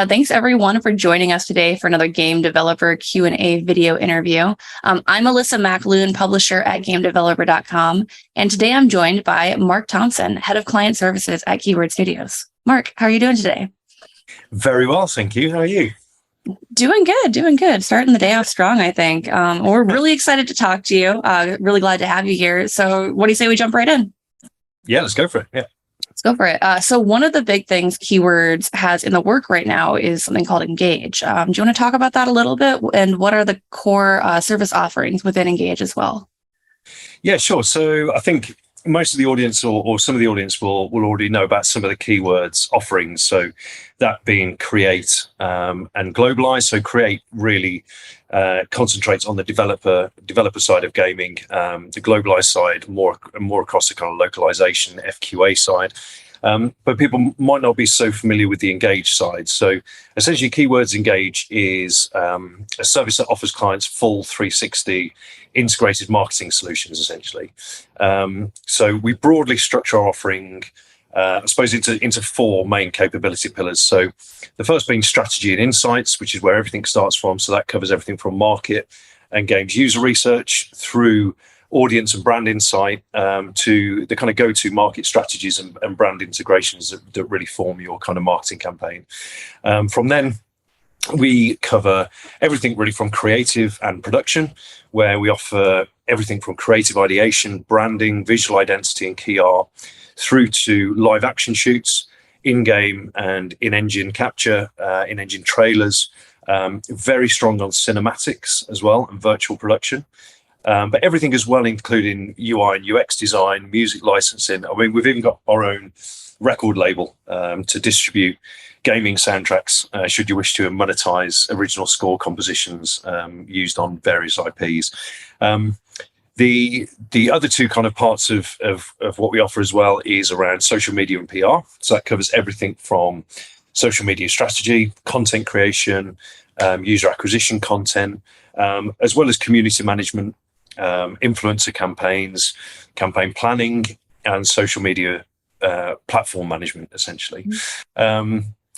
Thanks everyone for joining us today for another game developer Q&A video interview. I'm Alyssa McAloon, publisher at GameDeveloper.com, and today I'm joined by Mark Thompson, head of client services at Keyword Studios. Mark, how are you doing today? Very well, thank you. How are you? Doing good. Starting the day off strong, I think. We're really excited to talk to you. Really glad to have you here. So what do you say we jump right in? Yeah, let's go for it. Yeah. Let's go for it. So one of the big things Keywords has in the work right now is something called Engage. Do you want to talk about that a little bit? And what are the core service offerings within Engage as well? Yeah, sure. So I think most of the audience or some of the audience will already know about some of the Keywords offerings. So that being Create and Globalize. So Create really concentrates on the developer side of gaming. The Globalize side more across the kind of localization FQA side. But people might not be so familiar with the Engage side. So essentially Keywords Engage is a service that offers clients full 360 integrated marketing solutions, essentially. So we broadly structure our offering, I suppose, into four main capability pillars. So the first being strategy and insights, which is where everything starts from. So that covers everything from market and games user research through audience and brand insight to the kind of go-to market strategies and brand integrations that really form your kind of marketing campaign. From then, we cover everything really from creative and production, where we offer everything from creative ideation, branding, visual identity and key art, through to live action shoots, in-game and in-engine capture, in-engine trailers, very strong on cinematics as well and virtual production. But everything as well, including UI and UX design, music licensing. I mean, we've even got our own record label to distribute gaming soundtracks, should you wish to, and monetize original score compositions used on various IPs. The other two kind of parts of what we offer as well is around social media and PR. So that covers everything from social media strategy, content creation, user acquisition content, as well as community management, influencer campaigns, campaign planning, and social media platform management, essentially.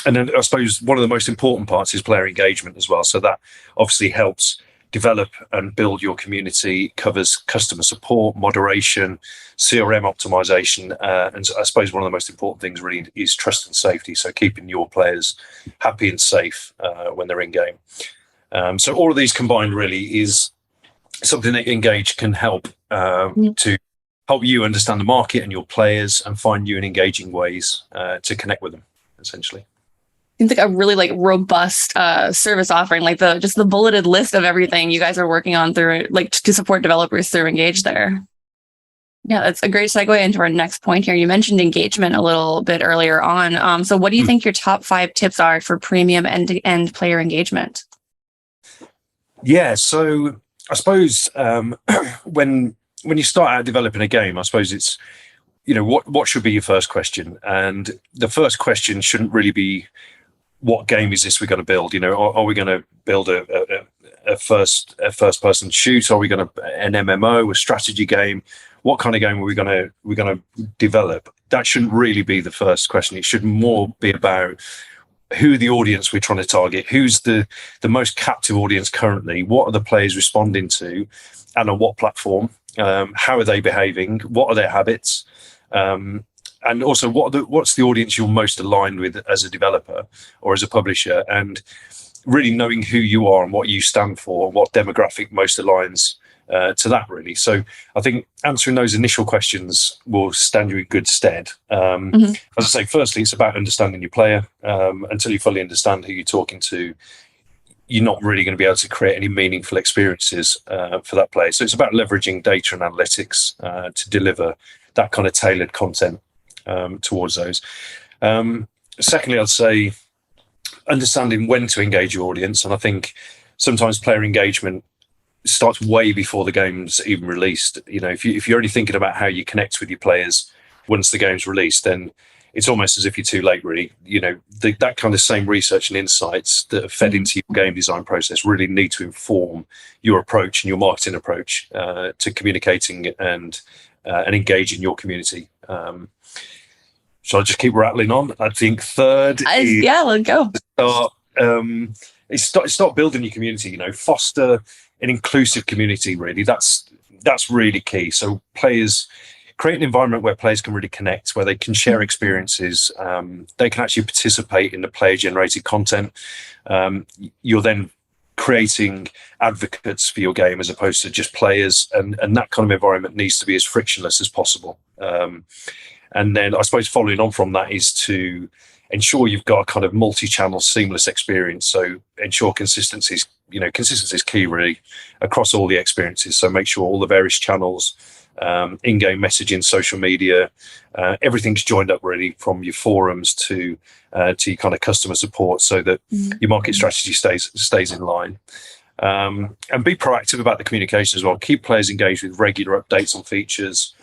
And then I suppose one of the most important parts is player engagement as well. So that obviously helps develop and build your community, covers customer support, moderation, CRM optimization, and I suppose one of the most important things really is trust and safety. So keeping your players happy and safe when they're in game. So all of these combined really is something that Engage can help to help you understand the market and your players and find new and engaging ways to connect with them, essentially. Seems like a really robust service offering, like just the bulleted list of everything you guys are working on through to support developers through Engage there. Yeah, that's a great segue into our next point here. You mentioned engagement a little bit earlier on. So what do you think your top 5 tips are for premium end-to-end player engagement? Yeah, so I suppose when you start out developing a game, I suppose it's, what should be your first question? And the first question shouldn't really be, what game is this we're going to build? Are we going to build a first person shoot? Are we going to an MMO, a strategy game? What kind of game are we going to develop? That shouldn't really be the first question. It should more be about who the audience we're trying to target, who's the most captive audience currently, what are the players responding to, and on what platform, how are they behaving, what are their habits, and also what's the audience you're most aligned with as a developer or as a publisher, and really knowing who you are and what you stand for and what demographic most aligns to that, really. So I think answering those initial questions will stand you in good stead. As I say, firstly, it's about understanding your player. Until you fully understand who you're talking to, you're not really going to be able to create any meaningful experiences for that player. So it's about leveraging data and analytics to deliver that kind of tailored content towards those. Secondly, I'd say understanding when to engage your audience. And I think sometimes player engagement starts way before the game's even released. If you're only thinking about how you connect with your players once the game's released, then it's almost as if you're too late, really. That kind of same research and insights that are fed into your game design process really need to inform your approach and your marketing approach to communicating and engaging your community. Shall I just keep rattling on? I think third is Yeah, let's go. start, start building your community. Foster an inclusive community. Really, that's really key. So players create an environment where players can really connect, where they can share experiences. They can actually participate in the player-generated content. You're then creating advocates for your game as opposed to just players, and that kind of environment needs to be as frictionless as possible. And then I suppose following on from that is to ensure you've got a kind of multi-channel seamless experience. So ensure consistency is key really across all the experiences. So make sure all the various channels, in-game messaging, social media, everything's joined up really, from your forums to your kind of customer support, so that your market strategy stays in line. And be proactive about the communication as well. Keep players engaged with regular updates on features,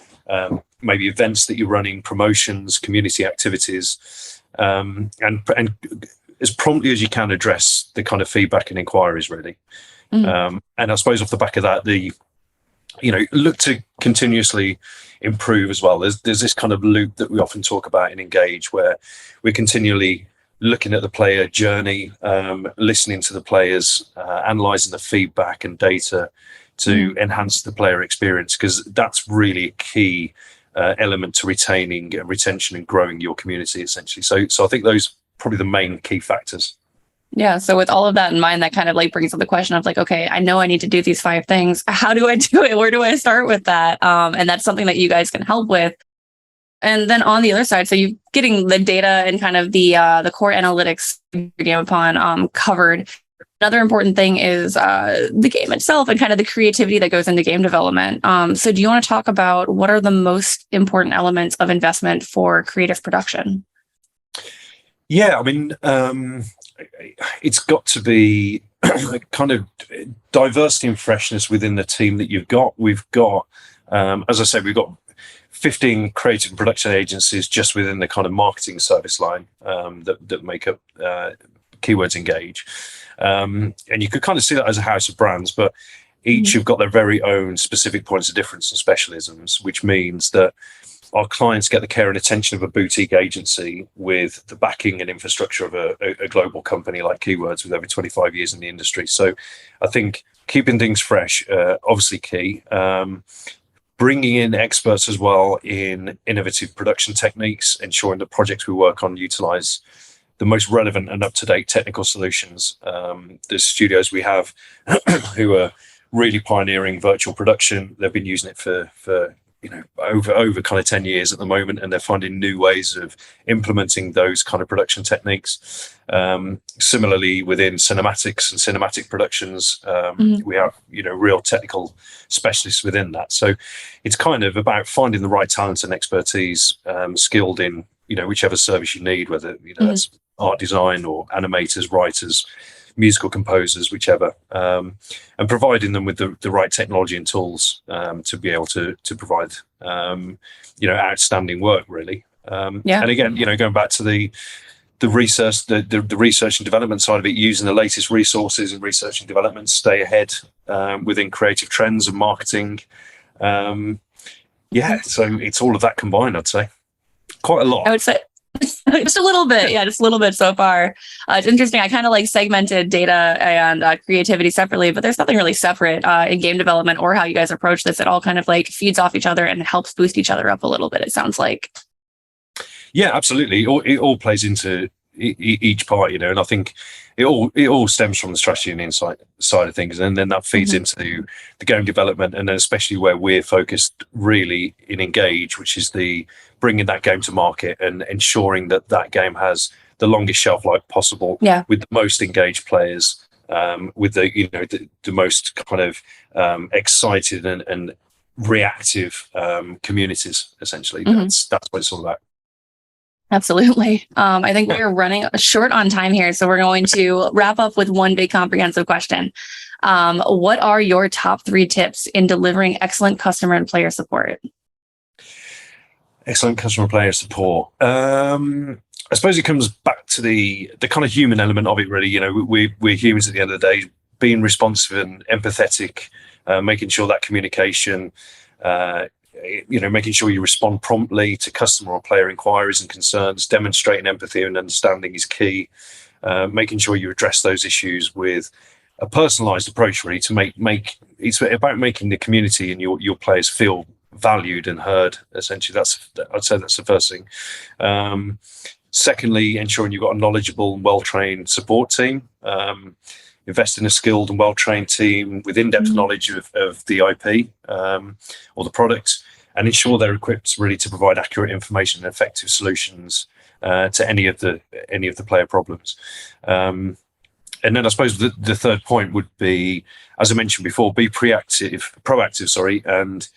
maybe events that you're running, promotions, community activities, and as promptly as you can address the kind of feedback and inquiries really. And I suppose off the back of that, look to continuously improve as well. There's this kind of loop that we often talk about in Engage, where we're continually looking at the player journey, listening to the players, analysing the feedback and data to enhance the player experience, because that's really a key element to retaining retention and growing your community essentially. So I think those are probably the main key factors. Yeah. So with all of that in mind, that kind of like brings up the question of like, okay, I know I need to do these 5 things. How do I do it? Where do I start with that? And that's something that you guys can help with. And then on the other side, so you're getting the data and kind of the core analytics Gamepon covered. Another important thing is the game itself and kind of the creativity that goes into game development. So do you want to talk about what are the most important elements of investment for creative production? Yeah, I mean, it's got to be kind of diversity and freshness within the team that you've got. We've got, as I said, we've got 15 creative production agencies just within the kind of marketing service line that make up Keywords Engage. And you could kind of see that as a house of brands, but each have got their very own specific points of difference and specialisms, which means that our clients get the care and attention of a boutique agency with the backing and infrastructure of a global company like Keywords with over 25 years in the industry. So I think keeping things fresh, obviously key. Bringing in experts as well in innovative production techniques, ensuring that projects we work on utilize the most relevant and up-to-date technical solutions. The studios we have who are really pioneering virtual production, they've been using it for over kind of 10 years at the moment, and they're finding new ways of implementing those kind of production techniques. Similarly, within cinematics and cinematic productions, we have real technical specialists within that. So it's kind of about finding the right talent and expertise, skilled in whichever service you need, whether that's art design or animators, writers, musical composers, whichever, and providing them with the right technology and tools to be able to provide outstanding work really. And again, going back to the research, the research and development side of it, using the latest resources and research and development, stay ahead within creative trends and marketing. So it's all of that combined, I'd say. Quite a lot. I would say just a little bit. Yeah, just a little bit so far. It's interesting. I kind of like segmented data and creativity separately, but there's nothing really separate in game development or how you guys approach this. It all kind of like feeds off each other and helps boost each other up a little bit, it sounds like. Yeah, absolutely. It all plays into each part, and I think it all stems from the strategy and insight side of things, and then that feeds into the game development, and then especially where we're focused really in Engage, which is the bringing that game to market and ensuring that game has the longest shelf life possible, with the most engaged players, with the most kind of excited and reactive communities. Essentially, that's what it's all about. Absolutely. I think we're running short on time here, so we're going to wrap up with one big comprehensive question. What are your top 3 tips in delivering excellent customer and player support? Excellent customer and player support. I suppose it comes back to the kind of human element of it, really. We're humans at the end of the day, being responsive and empathetic, making sure that communication making sure you respond promptly to customer or player inquiries and concerns. Demonstrating empathy and understanding is key. Making sure you address those issues with a personalized approach, really, to make it's about making the community and your players feel valued and heard. Essentially, I'd say that's the first thing. Secondly, ensuring you've got a knowledgeable and well-trained support team. Invest in a skilled and well-trained team with in-depth knowledge of the IP or the product, and ensure they're equipped really to provide accurate information and effective solutions to any of the player problems. And then I suppose the third point would be, as I mentioned before, be proactive, and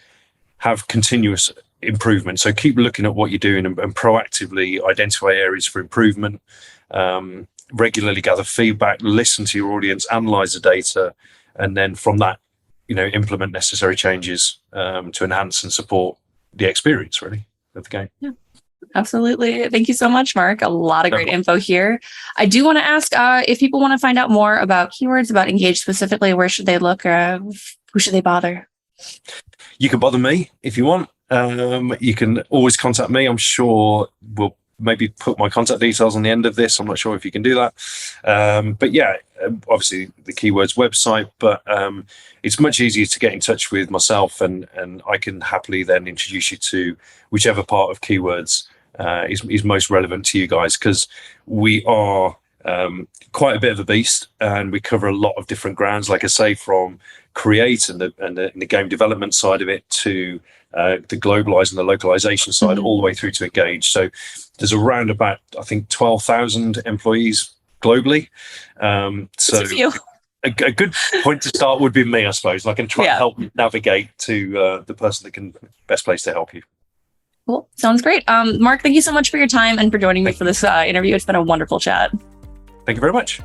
have continuous improvement. So keep looking at what you're doing and proactively identify areas for improvement. Regularly gather feedback, listen to your audience, analyze the data, and then from that, implement necessary changes to enhance and support the experience, really, of the game. Yeah. Absolutely. Thank you so much, Mark. A lot of great info here. I do want to ask if people want to find out more about Keywords, about Engage specifically, where should they look? Who should they bother? You can bother me if you want. You can always contact me. I'm sure we'll maybe put my contact details on the end of this. I'm not sure if you can do that. But yeah, obviously the Keywords website, but it's much easier to get in touch with myself, and I can happily then introduce you to whichever part of Keywords is most relevant to you guys, because we are quite a bit of a beast, and we cover a lot of different grounds, like I say, from create and the game development side of it to the globalize and the localization side, all the way through to Engage. So there's around about, I think, 12,000 employees globally. So a good point to start would be me, I suppose. I can try and help navigate to the person that can best place to help you. Cool. Sounds great. Mark, thank you so much for your time and for joining me for this interview. It's been a wonderful chat. Thank you very much.